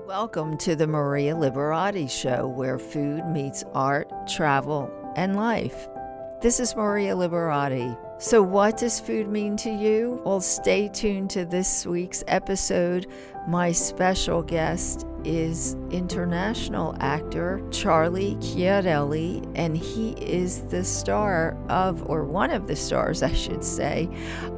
Welcome to the Maria Liberati Show, where food meets art, travel, and life. This is Maria Liberati. So what does food mean to you? Well, stay tuned to this week's episode. My special guest is international actor Charly Chiarelli, and he is the star of, or one of the stars, I should say,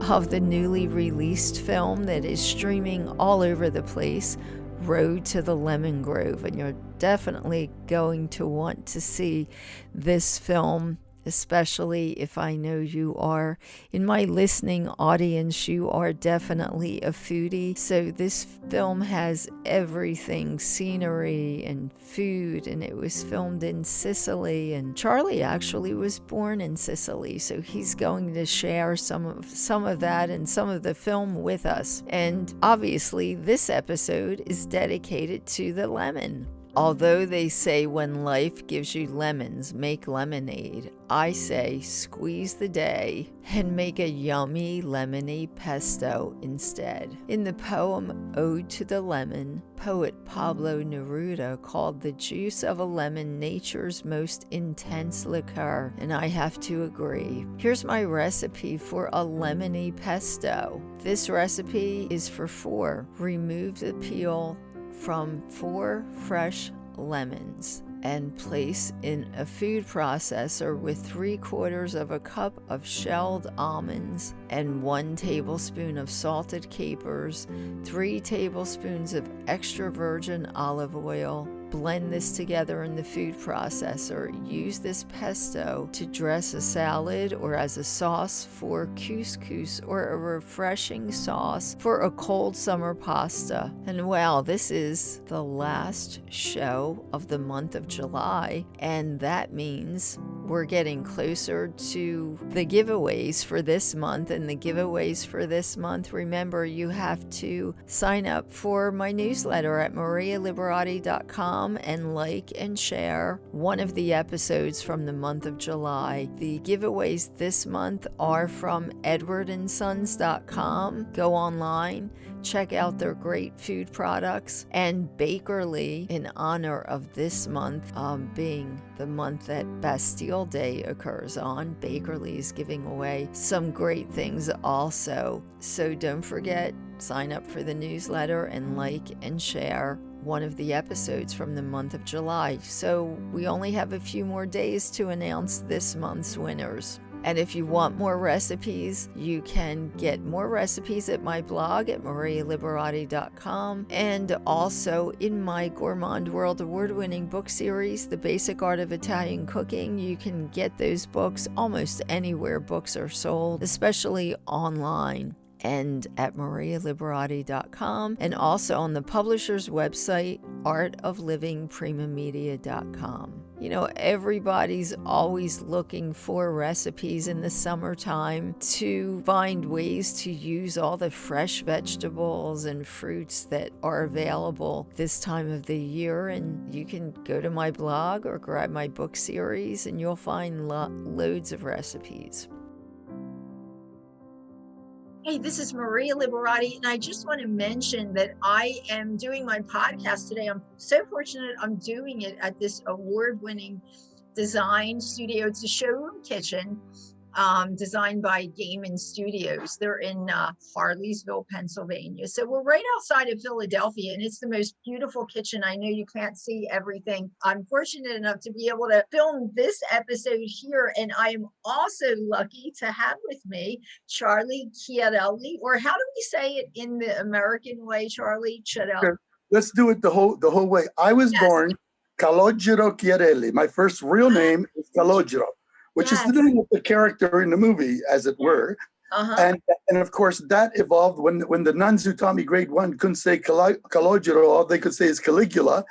of the newly released film that is streaming all over the place, Road to the Lemon Grove. And you're definitely going to want to see this film, especially if I know you are. In my listening audience, you are definitely a foodie. So this film has everything, scenery and food, and it was filmed in Sicily. And Charly actually was born in Sicily, so he's going to share some of that and some of the film with us. And obviously, this episode is dedicated to the lemon. Although they say when life gives you lemons, make lemonade, I say squeeze the day and make a yummy lemony pesto instead. In the poem Ode to the Lemon, poet Pablo Neruda called the juice of a lemon nature's most intense liqueur, and I have to agree. Here's my recipe for a lemony pesto. This recipe is for 4. Remove the peel from 4 fresh lemons and place in a food processor with 3/4 of a cup of shelled almonds and 1 tablespoon of salted capers, 3 tablespoons of extra virgin olive oil. Blend this together in the food processor. Use this pesto to dress a salad or as a sauce for couscous or a refreshing sauce for a cold summer pasta. And wow, this is the last show of the month of July, and that means we're getting closer to the giveaways for this month. And the giveaways for this month, remember, you have to sign up for my newsletter at marialiberati.com and like and share one of the episodes from the month of July. The giveaways this month are from edwardandsons.com. Go online, check out their great food products, and Bakerly, in honor of this month being the month that Bastille Day occurs on. Bakerly is giving away some great things also. So don't forget, sign up for the newsletter and like and share one of the episodes from the month of July. So we only have a few more days to announce this month's winners. And if you want more recipes, you can get more recipes at my blog at marialiberati.com, and also in my Gourmand World Award-winning book series, The Basic Art of Italian Cooking. You can get those books almost anywhere books are sold, especially online and at marialiberati.com, and also on the publisher's website, artoflivingprimamedia.com. You know, everybody's always looking for recipes in the summertime to find ways to use all the fresh vegetables and fruits that are available this time of the year. And you can go to my blog or grab my book series and you'll find loads of recipes. Hey, this is Maria Liberati, and I just want to mention that I am doing my podcast today. I'm so fortunate I'm doing it at this award-winning design studio. It's a showroom kitchen designed by Gaiman Studios. They're in Harleysville, Pennsylvania. So we're right outside of Philadelphia, and it's the most beautiful kitchen. I know you can't see everything. I'm fortunate enough to be able to film this episode here, and I am also lucky to have with me Charly Chiarelli, or how do we say it in the American way, Charly? Chiarelli. Sure. Let's do it the whole way. I was born Calogero Chiarelli. My first real name is Calogero, which is the name of the character in the movie, as it were. And of course, that evolved when the nuns who taught me grade 1 couldn't say Calogero, all they could say is Caligula.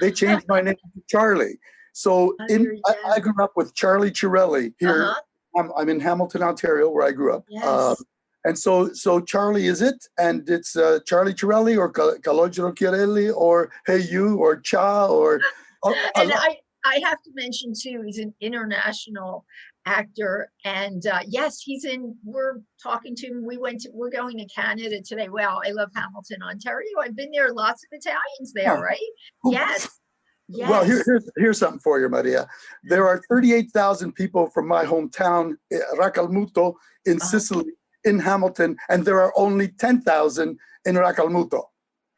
They changed my name to Charly. So I grew up with Charly Chiarelli here. I'm in Hamilton, Ontario, where I grew up. And so Charly is it, and it's Charly Chiarelli or Calogero Chiarelli or Hey You or Cha or. And I have to mention too, he's an international actor. And yes, we're talking to him. We're going to Canada today. Wow, I love Hamilton, Ontario. I've been there, lots of Italians there, right? Yes. Yes. Well, here's something for you, Maria. There are 38,000 people from my hometown, Racalmuto, in Sicily, in Hamilton, and there are only 10,000 in Racalmuto.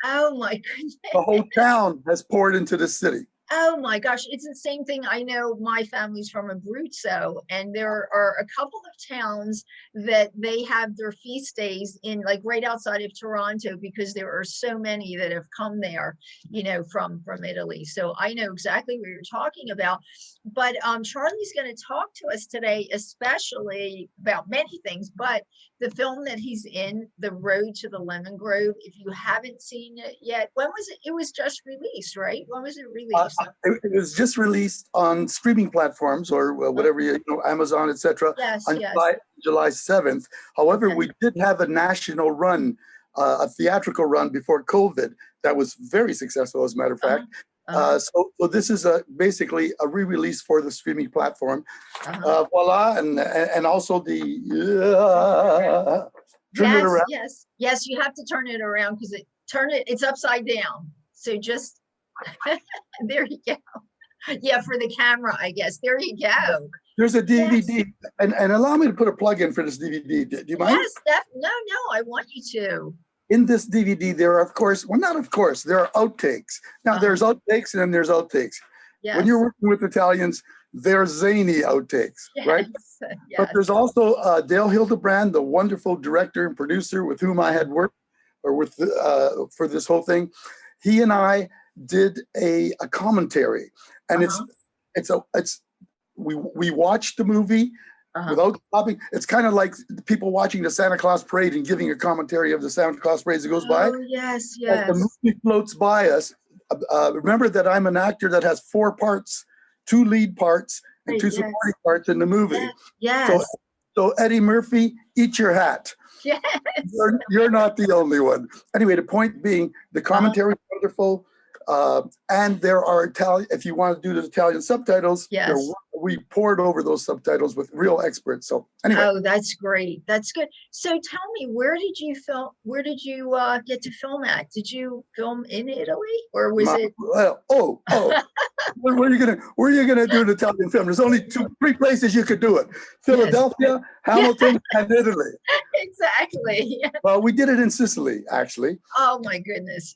Oh my goodness. The whole town has poured into the city. Oh my gosh, it's the same thing. I know my family's from Abruzzo, and there are a couple of towns that they have their feast days in, like right outside of Toronto, because there are so many that have come there, from Italy. So I know exactly what you're talking about. But Charlie's going to talk to us today, especially about many things, but the film that he's in, The Road to the Lemon Grove. If you haven't seen it yet, when was it? It was just released, right? When was it released? It was just released on streaming platforms or whatever, Amazon, etc. Yes, on yes. July 7th. However, we did have a national run, a theatrical run before COVID that was very successful, as a matter of fact. So this is basically a re-release for the streaming platform. Voila, and also the turn it around. Yes, you have to turn it around because it's upside down. So just there you go. Yeah, for the camera, I guess. There you go. There's a DVD, and allow me to put a plug in for this DVD. Do you mind? Yes, no, I want you to. In this DVD, there are, of course, there are outtakes. Now, there's outtakes and then there's outtakes. Yes. When you're working with Italians, there's zany outtakes, right? Yes. But there's also Dale Hildebrand, the wonderful director and producer with whom I had worked for this whole thing. He and I did a commentary, and we watched the movie without stopping. It's kind of like people watching the Santa Claus parade and giving a commentary of the Santa Claus parade as it goes by. Yes. As the movie floats by us, remember that I'm an actor that has 4 parts, 2 lead parts and 2 supporting parts in the movie. Yes. So Eddie Murphy, eat your hat. Yes. You're not the only one. Anyway, the point being, the commentary is wonderful. And there are Italian, if you want to do the Italian subtitles, we poured over those subtitles with real experts. So anyway. Oh, that's great. That's good. So tell me, where did you film? Where did you get to film at? Did you film in Italy, or was it? Where are you gonna do an Italian film? There's only 3 places you could do it: Philadelphia, Hamilton, and Italy. Exactly. Well, we did it in Sicily, actually. Oh my goodness.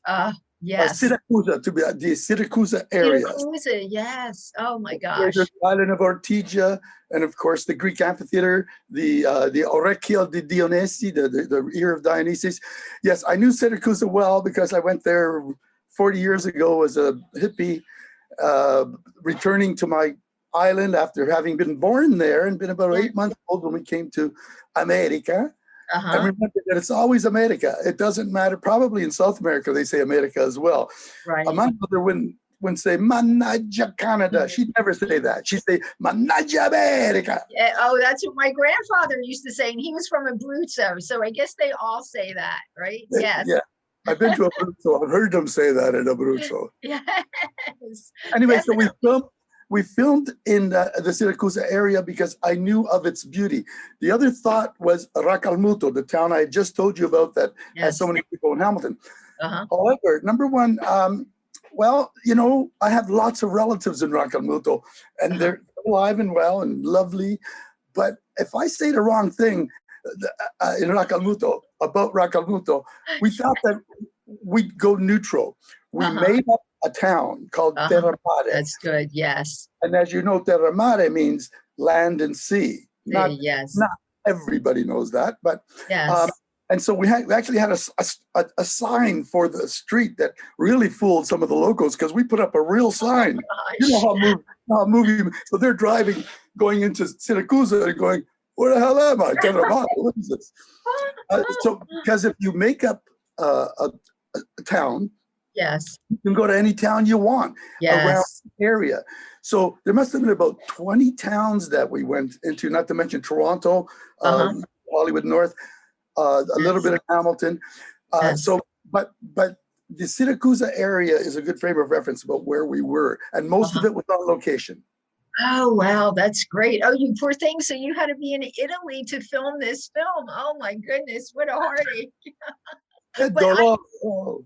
Yes. Siracusa, to be the Siracusa area. Siracusa, yes. Oh my gosh. There's the island of Ortigia, and of course the Greek amphitheater, the Orecchio di Dionisi, the ear of Dionysus. Yes, I knew Siracusa well because I went there 40 years ago as a hippie, returning to my island after having been born there and been about 8 months old when we came to America. And remember that it's always America. It doesn't matter. Probably in South America, they say America as well. Right. My mother wouldn't say, Mannaggia Canada. She'd never say that. She'd say, Mannaggia America. Yeah, that's what my grandfather used to say, and he was from Abruzzo. So I guess they all say that, right? Yes. Yeah. I've been to Abruzzo. I've heard them say that in Abruzzo. Yes. Anyway, Definitely. so we filmed in the Siracusa area because I knew of its beauty. The other thought was Racalmuto, the town I just told you about that has so many people in Hamilton. However, number one, I have lots of relatives in Racalmuto, and they're alive and well and lovely. But if I say the wrong thing in Racalmuto, about Racalmuto, we thought that we'd go neutral. We made up a town called Terramare. That's good, yes. And as you know, Terramare means land and sea. Not everybody knows that, but and so we actually had a sign for the street that really fooled some of the locals because we put up a real sign. You know how movie. So they're driving, going into Siracusa and going, "Where the hell am I? Terramare, what is this?" So because if you make up a town. Yes. You can go to any town you want around the area. So there must have been about 20 towns that we went into, not to mention Toronto, Hollywood North, a little bit of Hamilton. But the Siracusa area is a good frame of reference about where we were. And most of it was on location. Oh, wow, that's great. Oh, you poor thing. So you had to be in Italy to film this film. Oh my goodness, what a heartache. But Dolor. Oh.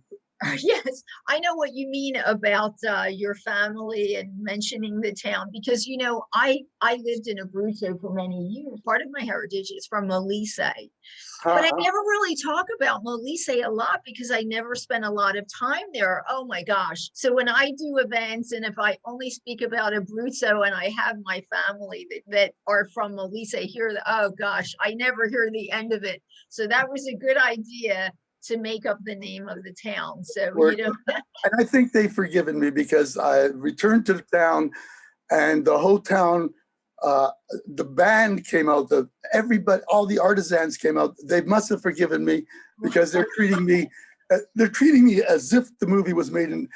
yes, I know what you mean about your family and mentioning the town because I lived in Abruzzo for many years. Part of my heritage is from Molise, but I Uh-huh. never really talk about Molise a lot because I never spent a lot of time there. Oh my gosh! So when I do events and if I only speak about Abruzzo and I have my family that are from Molise here, oh gosh, I never hear the end of it. So that was a good idea to make up the name of the town. So, And I think they've forgiven me because I returned to the town and the whole town, uh, the band came out, everybody, all the artisans came out. They must have forgiven me because they're treating me as if the movie was made in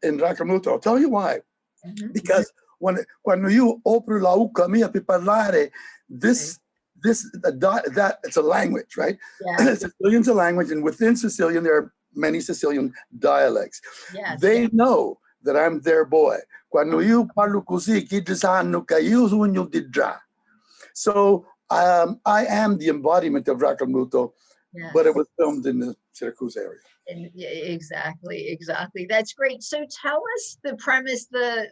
Raccamuto. I'll tell you why. Mhm. Because quando io apro la bocca mia per parlare, that it's a language, right? Yeah. Sicilian's a language, and within Sicilian there are many Sicilian dialects. Yes. They know that I'm their boy. Quando io parlo così, chi sanno che io sogno di già. So I am the embodiment of Raccamuto, Yes. but it was filmed in the Syracuse area. And yeah, exactly. That's great. So tell us the premise, a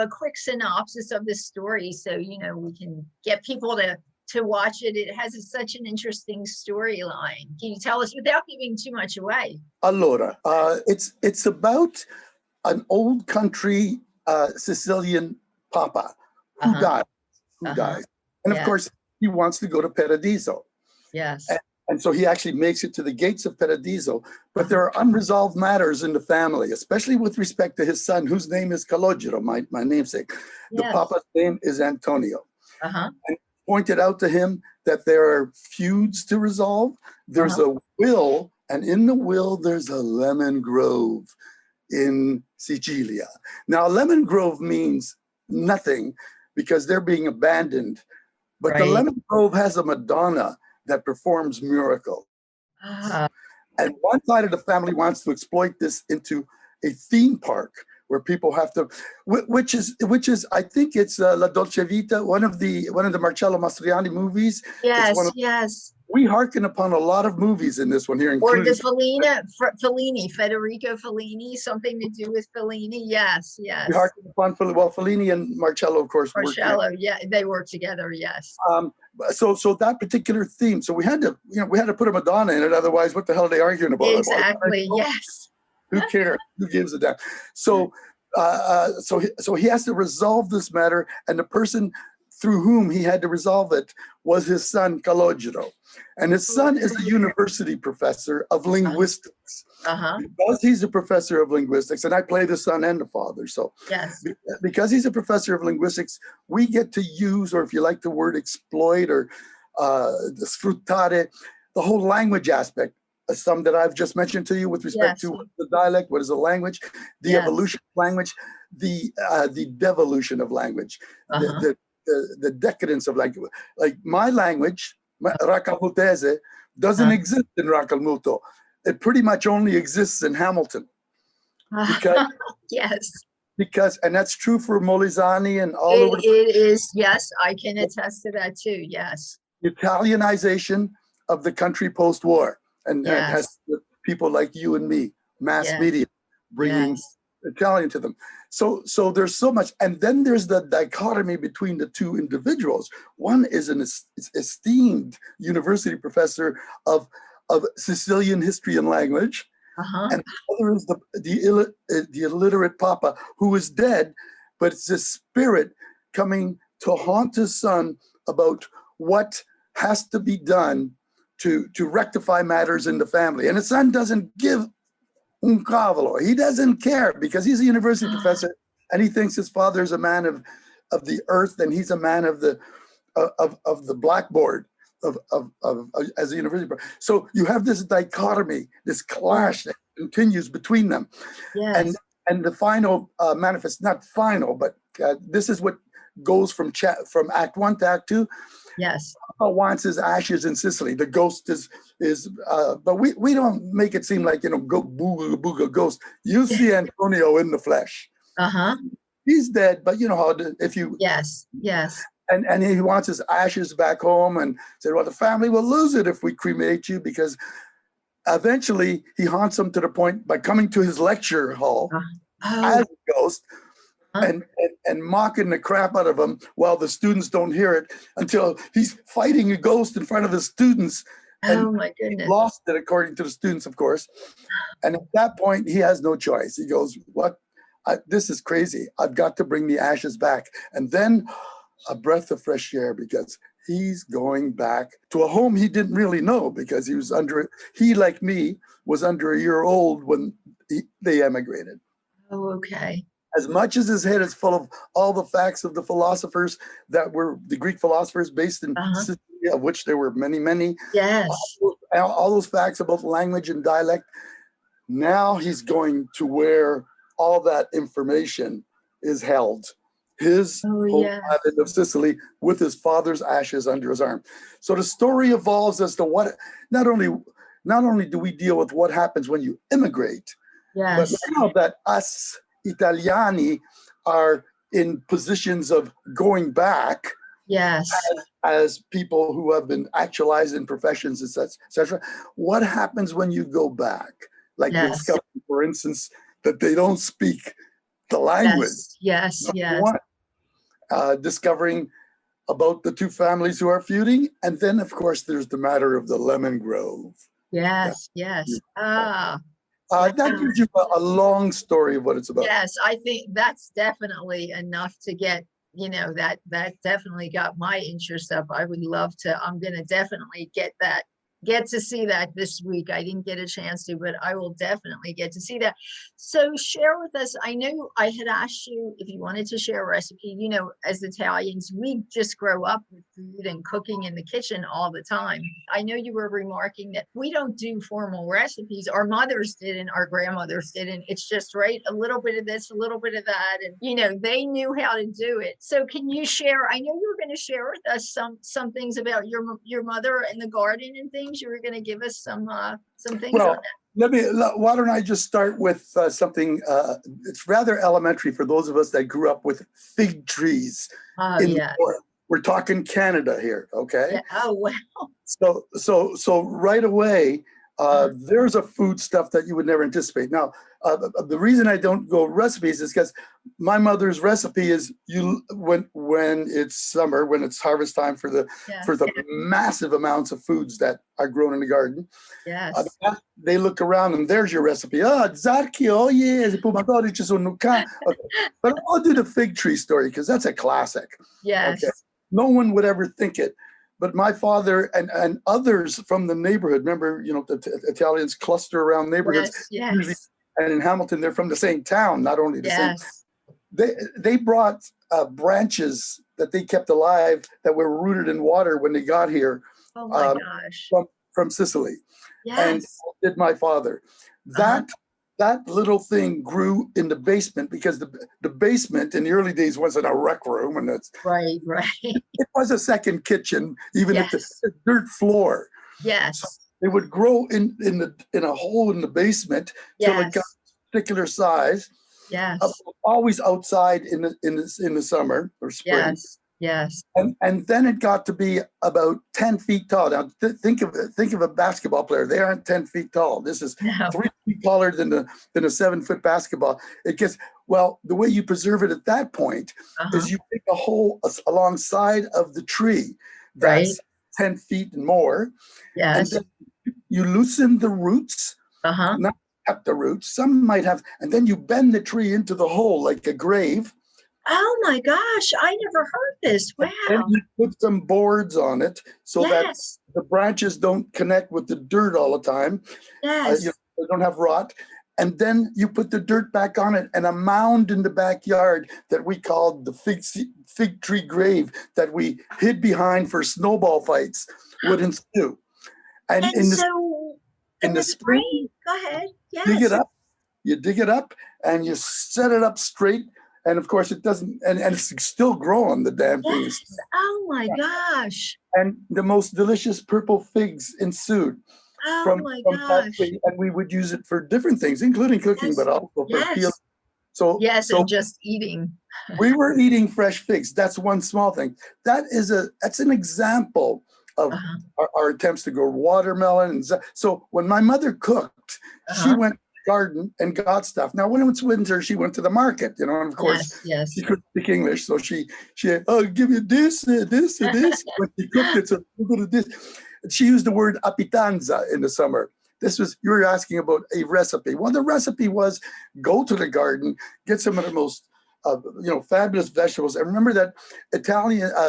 quick synopsis of the story, so we can get people to watch it. It has such an interesting storyline. Can you tell us without giving too much away? Allora, it's about an old country Sicilian papa who dies, and of course he wants to go to Paradiso. Yes. And so he actually makes it to the gates of Paradiso, but there are unresolved matters in the family, especially with respect to his son, whose name is Calogero, my namesake. The papa's name is Antonio. And pointed out to him that there are feuds to resolve. There's a will, and in the will, there's a lemon grove in Sicilia. Now, lemon grove means nothing because they're being abandoned, but the lemon grove has a Madonna that performs miracles. And one side of the family wants to exploit this into a theme park where people have to, which is I think it's La Dolce Vita, one of the Marcello Mastroianni movies. Yes. We hearken upon a lot of movies in this one here, Or the Federico Fellini, something to do with Fellini. Yes. We hearken upon Fellini and Marcello, of course. They work together. Yes. So that particular theme. So we had to put a Madonna in it. Otherwise, what the hell are they arguing about? Exactly. Yes. Who cares? Who gives a damn? So he has to resolve this matter, and the person through whom he had to resolve it was his son Calogero. And his son is a university professor of linguistics. Because he's a professor of linguistics, and I play the son and the father. So because he's a professor of linguistics, we get to use, or if you like the word exploit or sfruttare, the whole language aspect. Some that I've just mentioned to you with respect to the dialect, what is a language, the evolution of language, the devolution of language, the decadence of language. Like my language, Racalmutese, doesn't exist in Racalmuto. It pretty much only exists in Hamilton. Because, and that's true for Molisani and all over. It is, yes, I can attest to that too, yes. Italianization of the country post-war. And it has people like you and me, mass media, bringing Italian to them. So there's so much. And then there's the dichotomy between the two individuals. One is an esteemed university professor of Sicilian history and language. And the other is the illiterate papa who is dead, but it's a spirit coming to haunt his son about what has to be done to rectify matters in the family. And his son doesn't give un cavolo. He doesn't care because he's a university professor and he thinks his father is a man of the earth and he's a man of the blackboard as a university professor. So you have this dichotomy, this clash that continues between them. And the final manifest, not final, but this is what goes from Act 1 to Act 2. Papa wants his ashes in Sicily. The ghost is but we don't make it seem like, go booga booga ghost. You see Antonio in the flesh. he's dead, but you know how if you Yes. and he wants his ashes back home, and said, well, the family will lose it if we cremate you, because eventually he haunts them to the point by coming to his lecture hall as a ghost and mocking the crap out of him while the students don't hear it, until he's fighting a ghost in front of his students. Oh my goodness. Lost it, according to the students, of course. And at that point, he has no choice. He goes, what? This is crazy. I've got to bring the ashes back. And then a breath of fresh air, because he's going back to a home he didn't really know, because he, like me, was under a year old when they emigrated. Oh, okay. As much as his head is full of all the facts of the philosophers that were the Greek philosophers based in Sicily, of which there were many, many. Yes. All those facts about language and dialect. Now he's going to where all that information is held. His home island of Sicily, with his father's ashes under his arm. So the story evolves as to what, not only do we deal with what happens when you immigrate, but now that us Italiani are in positions of going back, as people who have been actualized in professions, etc. What happens when you go back? Like discovering, for instance, that they don't speak the language. Yes. Discovering about the two families who are feuding, and then of course there's the matter of the lemon grove. Yes. That gives you a long story of what it's about. Yes, I think that's definitely enough to get, that definitely got my interest up. I would love to. I'm going to definitely get to see that this week. I didn't get a chance to, but I will definitely get to see that. So share with us, I know I had asked you if you wanted to share a recipe. As Italians, we just grow up with food and cooking in the kitchen all the time. I know you were remarking that we don't do formal recipes. Our mothers didn't, our grandmothers didn't. It's just a little bit of this, a little bit of that. And, they knew how to do it. So can you share, I know you were going to share with us some things about your mother and the garden and things. You were going to give us some things on that. Why don't I just start with something, it's rather elementary for those of us that grew up with fig trees. We're talking Canada here, okay? Yeah. Oh, wow. So right away, there's a food stuff that you would never anticipate. Now, the reason I don't go recipes is because my mother's recipe is when it's summer, when it's harvest time for the massive amounts of foods that are grown in the garden. Yes. They look around and there's your recipe. Zarchi, oh yes, but I'll do the fig tree story because that's a classic. Yes. Okay? No one would ever think it. But my father and others from the neighborhood, remember, the Italians cluster around neighborhoods. Yes. And in Hamilton, they're from the same town, not only the same. They brought branches that they kept alive that were rooted in water when they got here. Oh my gosh. From Sicily. Yes. And so did my father. That little thing grew in the basement because the basement in the early days wasn't a rec room, and it's right. It was a second kitchen, even if it's a dirt floor. Yes. So they would grow in a hole in the basement till it got a particular size. Yes. Always outside in the summer or spring. Yes. And then it got to be about 10 feet tall. Now think of a basketball player. They aren't 10 feet tall. This is 3 feet taller than a 7-foot basketball. It gets, the way you preserve it at that point is you make a hole alongside of the tree that's 10 feet and more. Yes. And then you loosen the roots, not cut the roots. Some might have, and then you bend the tree into the hole like a grave. Oh my gosh, I never heard this. Wow. And you put some boards on it so that the branches don't connect with the dirt all the time. Yes. They don't have rot. And then you put the dirt back on it, and a mound in the backyard that we called the fig tree grave that we hid behind for snowball fights would ensue. And in the spring, go ahead. Yes. You dig it up and you set it up straight. And of course it doesn't, and it's still growing, the damn thing. Yes. Oh my gosh. And the most delicious purple figs ensued. Oh my gosh. And we would use it for different things, including cooking, but also for peeling Yes, So and just eating. we were eating fresh figs. That's one small thing. That's an example of Uh-huh. our attempts to grow watermelon. So when my mother cooked, she Uh-huh. went to the garden and got stuff. Now, when it was winter, she went to the market, and of course, Yes. she couldn't speak English, so she oh, give you this, this, and this. When she cooked it, so a little bit of this. She used the word apitanza in the summer. This was, you were asking about a recipe. Well, the recipe was go to the garden, get some of the most fabulous vegetables. And remember that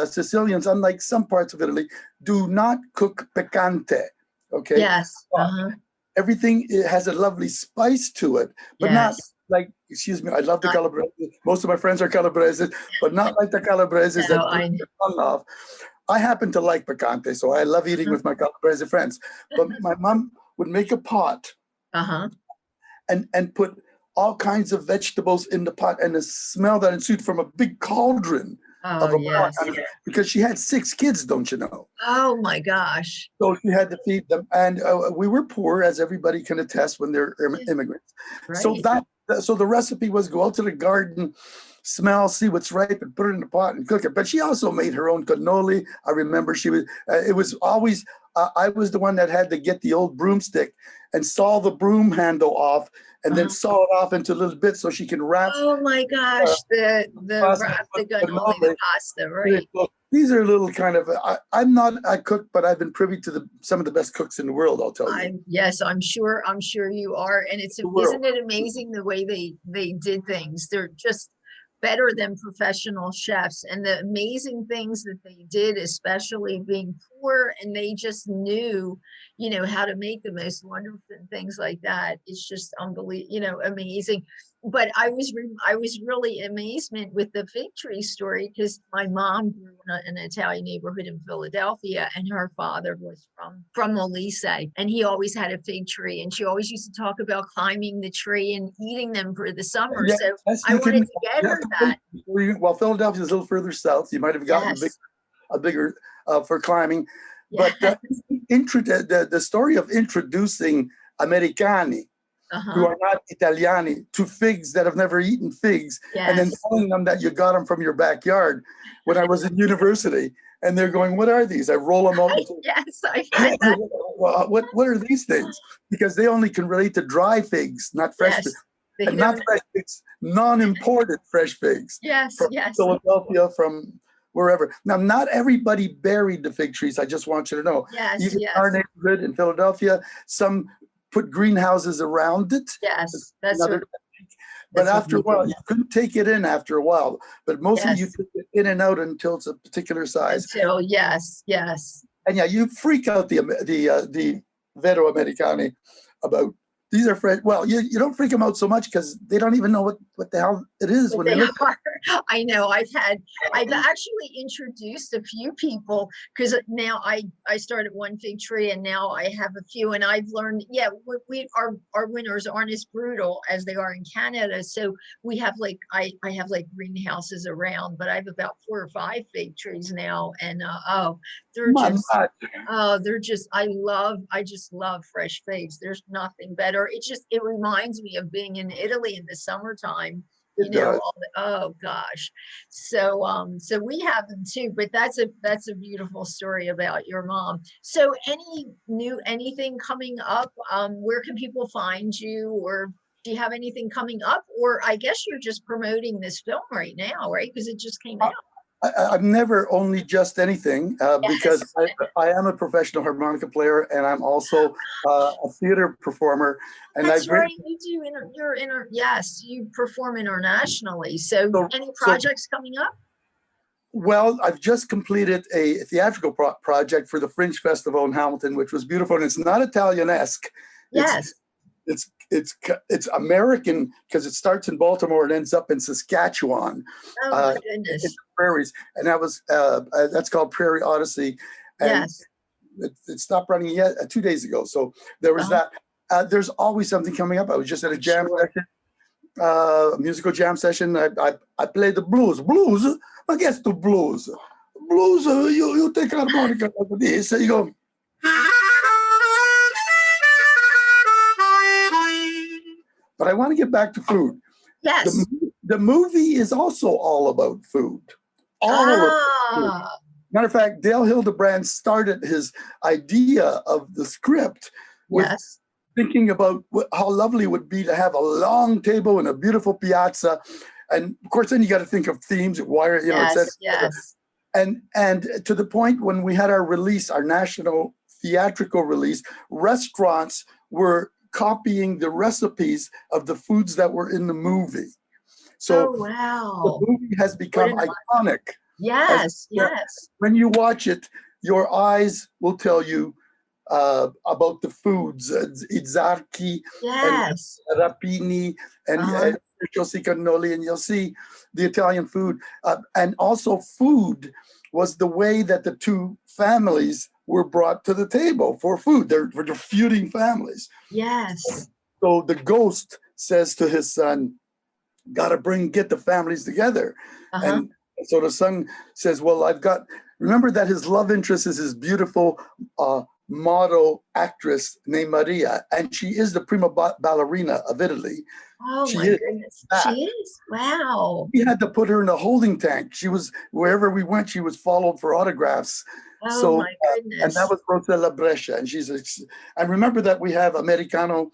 Sicilians, unlike some parts of Italy, do not cook picante. Okay. Yes. Uh-huh. Everything has a lovely spice to it, but not Yes. like, excuse me, I love the Not- calabrese. Most of my friends are calabrese, but not like the calabreses No, that burn your tongue off. I happen to like picante, so I love eating with my calabrese friends. But my mom would make a pot Uh-huh. and put all kinds of vegetables in the pot, and the smell that ensued from a big cauldron Oh, of a pot, yes. because she had 6 kids, don't you know? Oh my gosh. So she had to feed them, and we were poor, as everybody can attest when they're immigrants. So Right. so the recipe was go out to the garden, smell, see what's ripe, and put it in the pot and cook it. But she also made her own cannoli. I remember she was. It was always. I was the one that had to get the old broomstick and saw the broom handle off, and then saw it off into little bits so she can wrap. Oh my gosh, the Pasta cannoli, the pasta, right? These are little kind of. I'm not a cook, but I've been privy to some of the best cooks in the world. I'll tell you. Yes, I'm sure you are. And isn't it amazing the way they did things? They're just better than professional chefs, and the amazing things that they did, especially being poor, and they just knew, how to make the most wonderful things like that. It's just unbelievable, amazing. But I was really amazement with the fig tree story, because my mom grew in an Italian neighborhood in Philadelphia, and her father was from Molise, and he always had a fig tree, and she always used to talk about climbing the tree and eating them for the summer. Yeah, So yes, I wanted to get her that. Well, Philadelphia is a little further south. You might have gotten a bigger for climbing. But the story of introducing Americani, who are not Italiani, to figs that have never eaten figs, and then telling them that you got them from your backyard. When I was in university, and they're going, "What are these?" I roll them out. Yes, I heard that. What are these things? Because they only can relate to dry figs, not fresh figs. And not fresh figs, non-imported fresh figs. From Philadelphia, from wherever. Now, not everybody buried the fig trees. I just want you to know. Even in our neighborhood in Philadelphia, some put greenhouses around it. Yes, that's but after a while, you couldn't take it in after a while. But mostly you took it in and out until it's a particular size. Yes. And you freak out the Vero Americani about. These are fresh. Well, you don't freak them out so much because they don't even know what the hell it is when they look. I know. I've actually introduced a few people, because now I started one fig tree, and now I have a few, and I've learned. Yeah, our winters aren't as brutal as they are in Canada, so we have I have greenhouses around, but I have about 4 or 5 fig trees now, and they're just I just love fresh figs. There's nothing better. It reminds me of being in Italy in the summertime. Oh gosh. So we have them too, but that's a beautiful story about your mom. So anything coming up? Where can people find you, or do you have anything coming up? Or I guess you're just promoting this film right now, right? Because it just came out. I'm never only just anything, because I am a professional harmonica player, and I'm also a theater performer. And that's right. You do. Yes, you perform internationally. So any projects coming up? Well, I've just completed a theatrical project for the Fringe Festival in Hamilton, which was beautiful, and it's not Italianesque. Yes. It's American, because it starts in Baltimore and ends up in Saskatchewan. Oh my goodness! In the prairies, and that's called Prairie Odyssey. And it stopped running 2 days ago. So there was that. There's always something coming up. I was just at a jam session, a musical jam session. I played the blues. I guess the blues. You take harmonica like this, and you go. But I want to get back to food. Yes. The the movie is also all about food. All of it. Ah, Matter of fact, Dale Hildebrand started his idea of the script with yes. thinking about how lovely it would be to have a long table and a beautiful piazza. And of course, then you got to think of themes, wire, et cetera. Yes, yes. And to the point when we had our release, our national theatrical release, restaurants were copying the recipes of the foods that were in the movie. So Oh, the wow. movie has become iconic. Yes, yes. When you watch it, your eyes will tell you about the foods, Izzarchi and Yes. Rapini and Cannoli, and you'll see the Italian food. And also food was the way that the two families were brought to the table for food. They're feuding families. Yes. So the ghost says to his son, gotta get the families together. And so the son says, well, remember that his love interest is his beautiful model actress named Maria, and she is the prima ballerina of Italy. Oh, my goodness. She is? Wow. We had to put her in a holding tank. She was, wherever we went, she was followed for autographs. Oh, my goodness. And that was Rosella Brescia. And and remember that we have Americano,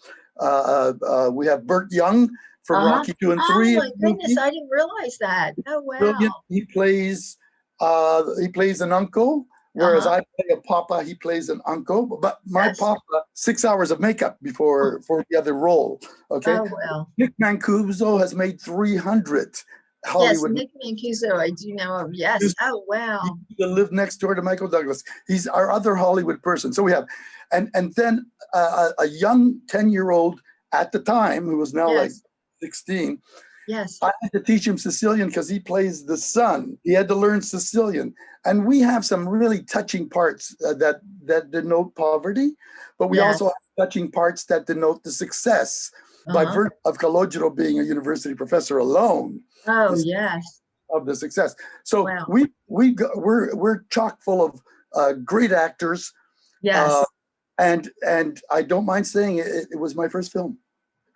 we have Burt Young from Rocky 2 and 3. Oh, my goodness. I didn't realize that. Oh, wow. Brilliant. He plays an uncle, whereas I play a papa, he plays an uncle. But my papa, 6 hours of makeup before for the other role. Okay. Oh, well. Nick Mancuso has made 300 Hollywood. Yes, Nick Mancuso, I do know of. Yes. Oh, wow. He lived next door to Michael Douglas. He's our other Hollywood person. So we have, and then a young 10-year-old at the time who was now like 16. Yes. I had to teach him Sicilian because he plays the son. He had to learn Sicilian. And we have some really touching parts that denote poverty, but we also have touching parts that denote the success by virtue of Calogero being a university professor alone. Oh, yes. Of the success. So we're chock full of great actors. Yes. And I don't mind saying it was my first film.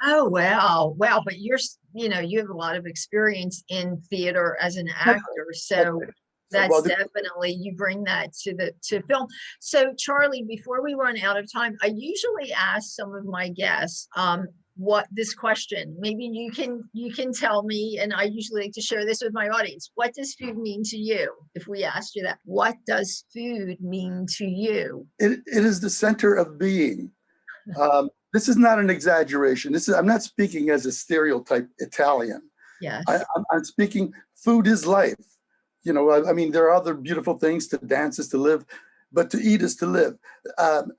Oh, wow. Wow. But you have a lot of experience in theater as an actor. So that's definitely, you bring that to film. So Charly, before we run out of time, I usually ask some of my guests, what this question, maybe you can tell me, and I usually like to share this with my audience. What does food mean to you? If we asked you that, what does food mean to you? It is the center of being. This is not an exaggeration. I'm not speaking as a stereotype Italian. Yes. I'm speaking, food is life. I mean, there are other beautiful things, to dance is to live, but to eat is to live.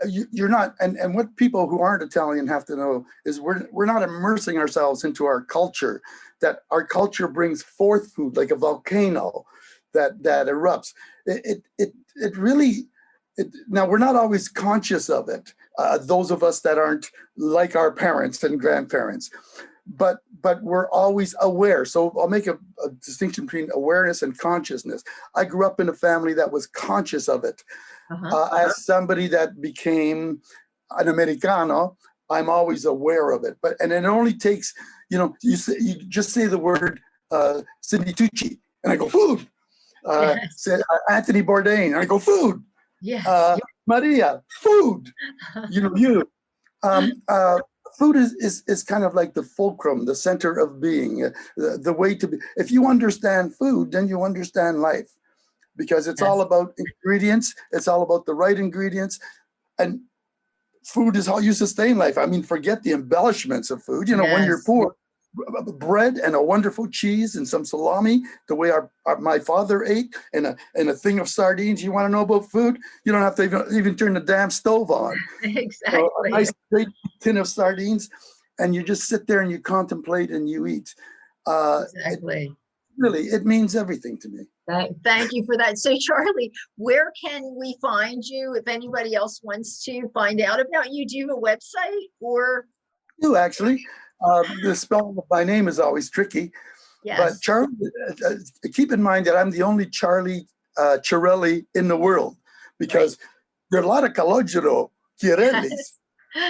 You're not, and what people who aren't Italian have to know is we're not immersing ourselves into our culture, that our culture brings forth food like a volcano that erupts. It really, now we're not always conscious of it. Those of us that aren't like our parents and grandparents, but we're always aware. So I'll make a distinction between awareness and consciousness. I grew up in a family that was conscious of it. As somebody that became an Americano, I'm always aware of it. And it only takes, you just say the word Sidney Tucci, and I go, food. Say Anthony Bourdain, and I go, food. Yes. Maria, food. Food is kind of like the fulcrum, the center of being, the way to be. If you understand food, then you understand life, because it's all about ingredients. It's all about the right ingredients, and food is how you sustain life. I mean, forget the embellishments of food. When you're poor, bread and a wonderful cheese and some salami, the way my father ate, and a thing of sardines. You want to know about food? You don't have to even turn the damn stove on. Exactly. A nice great tin of sardines, and you just sit there and you contemplate and you eat. Exactly. It means everything to me. Thank you for that. So Charly, where can we find you if anybody else wants to find out about you? Do you have a website or? You actually. The spelling of my name is always tricky. Yes. But Charly, keep in mind that I'm the only Charly Chiarelli in the world, because there are a lot of Calogero Chiarellis.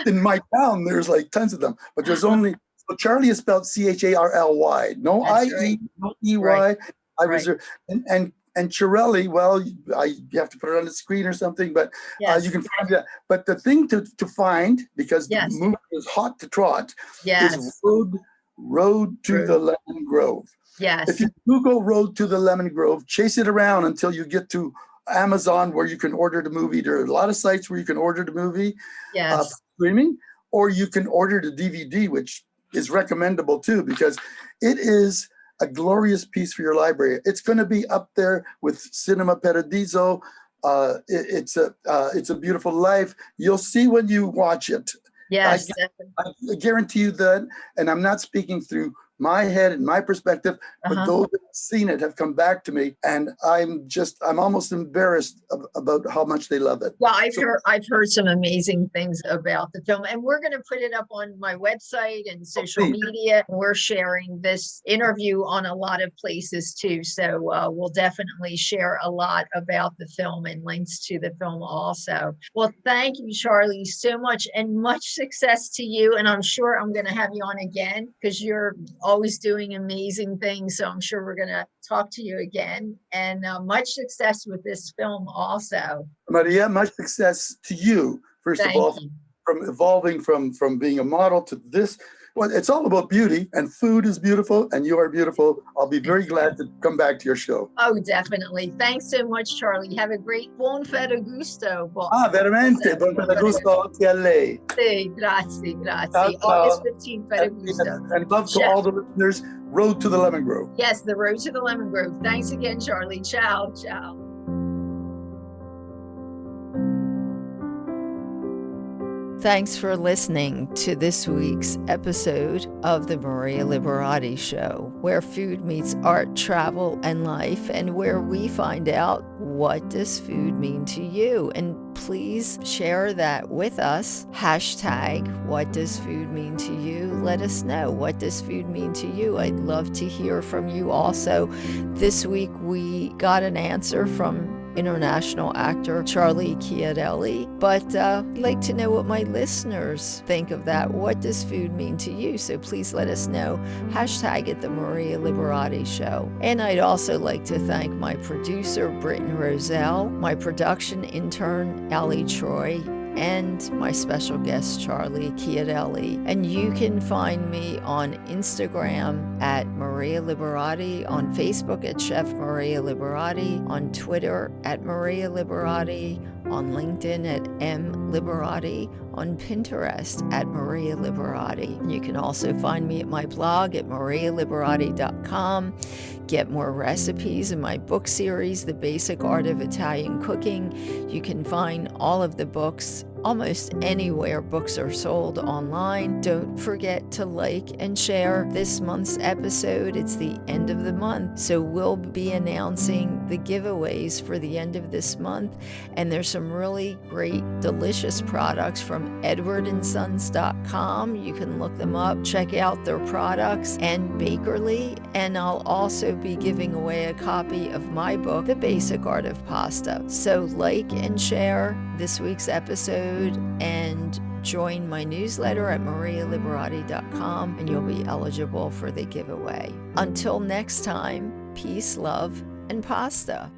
In my town, there's like tons of them, but there's only So Charlie is spelled Charly. No That's IE, right. no EY. Right. I reserve. And Chiarelli, well, you have to put it on the screen or something, but Yes. you can find that. But the thing to find, because Yes. the movie is hot to trot, Yes. is Road to the Lemon Grove. Yes. If you Google Road to the Lemon Grove, chase it around until you get to Amazon, where you can order the movie. There are a lot of sites where you can order the movie streaming, or you can order the DVD, which is recommendable too, because it is a glorious piece for your library. It's going to be up there with Cinema Paradiso. It's a Beautiful Life. You'll see when you watch it. Yes. I guarantee you that, and I'm not speaking through my head and my perspective, but those that have seen it have come back to me, and I'm almost embarrassed about how much they love it. Well, I've heard some amazing things about the film, and we're going to put it up on my website and social media. We're sharing this interview on a lot of places too, so we'll definitely share a lot about the film and links to the film also. Well, thank you, Charly, so much, and much success to you. And I'm sure I'm going to have you on again, because you're always doing amazing things. So I'm sure we're going to talk to you again, and much success with this film also. Maria, much success to you, first of all, from evolving from being a model to this. Well, it's all about beauty, and food is beautiful, and you are beautiful. I'll be very glad to come back to your show. Oh, definitely. Thanks so much, Charly. Have a great buon Ferragosto. Veramente. Buon Ferragosto anche a lei. Sì, grazie. Ciao, August 15th, Ferragosto. And love to all the listeners. Road to the Lemon Grove. Yes, the Road to the Lemon Grove. Thanks again, Charly. Ciao. Thanks for listening to this week's episode of the Maria Liberati Show, where food meets art, travel, and life, and where we find out, what does food mean to you? And please share that with us. Hashtag, what does food mean to you? Let us know, what does food mean to you? I'd love to hear from you also. This week we got an answer from international actor Charly Chiarelli, but I'd like to know what my listeners think of that. What does food mean to you? So please let us know. Hashtag it, The Maria Liberati Show. And I'd also like to thank my producer, Britton Roselle, my production intern, Allie Troy, and my special guest, Charly Chiarelli. And you can find me on Instagram at Maria Liberati, on Facebook at Chef Maria Liberati, on Twitter at Maria Liberati, on LinkedIn at M Liberati, on Pinterest at Maria Liberati. And you can also find me at my blog at marialiberati.com. Get more recipes in my book series, The Basic Art of Italian Cooking. You can find all of the books almost anywhere books are sold online. Don't forget to like and share this month's episode. It's the end of the month, so we'll be announcing the giveaways for the end of this month. And there's some really great, delicious products from edwardandsons.com. You can look them up, check out their products, and Bakerly. And I'll also be giving away a copy of my book, The Basic Art of Pasta. So like and share this week's episode and join my newsletter at marialiberati.com, and you'll be eligible for the giveaway. Until next time, peace, love, and pasta.